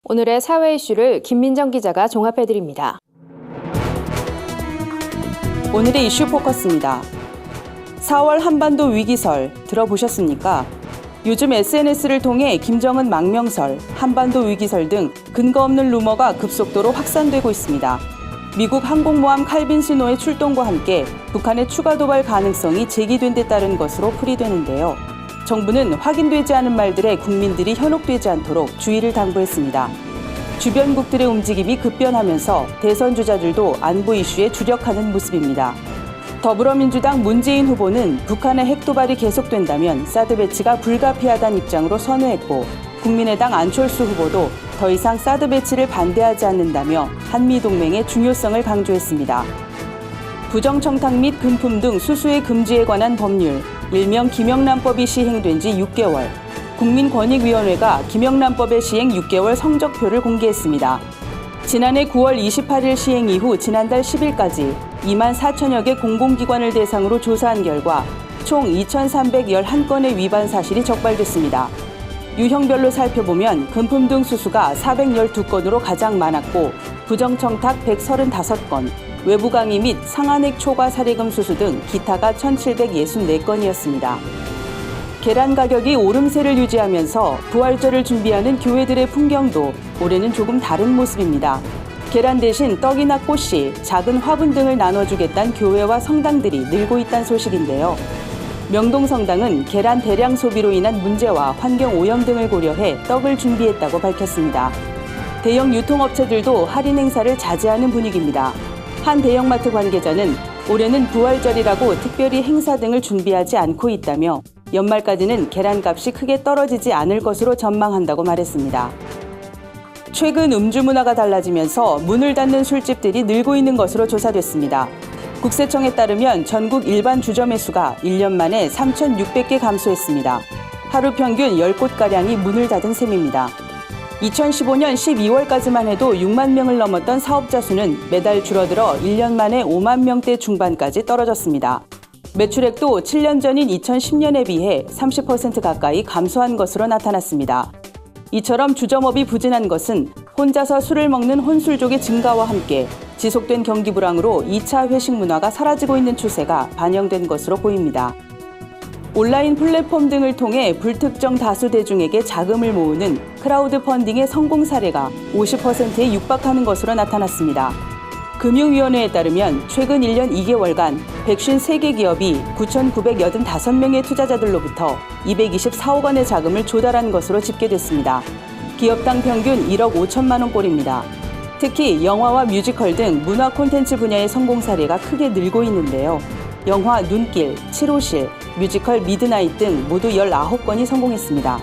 오늘의 사회 이슈를 김민정 기자가 종합해드립니다. 오늘의 이슈 포커스입니다. 4월 한반도 위기설 들어보셨습니까? 요즘 SNS를 통해 김정은 망명설, 한반도 위기설 등 근거 없는 루머가 급속도로 확산되고 있습니다. 미국 항공모함 칼빈 스노의 출동과 함께 북한의 추가 도발 가능성이 제기된 데 따른 것으로 풀이되는데요. 정부는 확인되지 않은 말들에 국민들이 현혹되지 않도록 주의를 당부했습니다. 주변국들의 움직임이 급변하면서 대선 주자들도 안보 이슈에 주력하는 모습입니다. 더불어민주당 문재인 후보는 북한의 핵 도발이 계속된다면 사드 배치가 불가피하다는 입장으로 선회했고, 국민의당 안철수 후보도 더 이상 사드 배치를 반대하지 않는다며 한미동맹의 중요성을 강조했습니다. 부정청탁 및 금품 등 수수의 금지에 관한 법률, 일명 김영란법이 시행된 지 6개월, 국민권익위원회가 김영란법의 시행 6개월 성적표를 공개했습니다. 지난해 9월 28일 시행 이후 지난달 10일까지 2만 4천여 개 공공기관을 대상으로 조사한 결과 총 2,311건의 위반 사실이 적발됐습니다. 유형별로 살펴보면 금품 등 수수가 412건으로 가장 많았고, 부정청탁 135건, 외부 강의 및 상한액 초과 사례금 수수 등 기타가 1,764건이었습니다. 계란 가격이 오름세를 유지하면서 부활절을 준비하는 교회들의 풍경도 올해는 조금 다른 모습입니다. 계란 대신 떡이나 꽃이, 작은 화분 등을 나눠주겠다는 교회와 성당들이 늘고 있다는 소식인데요. 명동성당은 계란 대량 소비로 인한 문제와 환경 오염 등을 고려해 떡을 준비했다고 밝혔습니다. 대형 유통업체들도 할인 행사를 자제하는 분위기입니다. 한 대형마트 관계자는 올해는 부활절이라고 특별히 행사 등을 준비하지 않고 있다며 연말까지는 계란값이 크게 떨어지지 않을 것으로 전망한다고 말했습니다. 최근 음주 문화가 달라지면서 문을 닫는 술집들이 늘고 있는 것으로 조사됐습니다. 국세청에 따르면 전국 일반 주점의 수가 1년 만에 3,600개 감소했습니다. 하루 평균 10곳가량이 문을 닫은 셈입니다. 2015년 12월까지만 해도 6만 명을 넘었던 사업자 수는 매달 줄어들어 1년 만에 5만 명대 중반까지 떨어졌습니다. 매출액도 7년 전인 2010년에 비해 30% 가까이 감소한 것으로 나타났습니다. 이처럼 주점업이 부진한 것은 혼자서 술을 먹는 혼술족의 증가와 함께 지속된 경기 불황으로 2차 회식 문화가 사라지고 있는 추세가 반영된 것으로 보입니다. 온라인 플랫폼 등을 통해 불특정 다수 대중에게 자금을 모으는 크라우드 펀딩의 성공 사례가 50%에 육박하는 것으로 나타났습니다. 금융위원회에 따르면 최근 1년 2개월간 153개 기업이 9,985명의 투자자들로부터 224억 원의 자금을 조달한 것으로 집계됐습니다. 기업당 평균 1억 5천만 원꼴입니다. 특히 영화와 뮤지컬 등 문화 콘텐츠 분야의 성공 사례가 크게 늘고 있는데요. 영화 눈길, 7호실, 뮤지컬 미드나잇 등 모두 19건이 성공했습니다.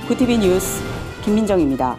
구티비 뉴스 김민정입니다.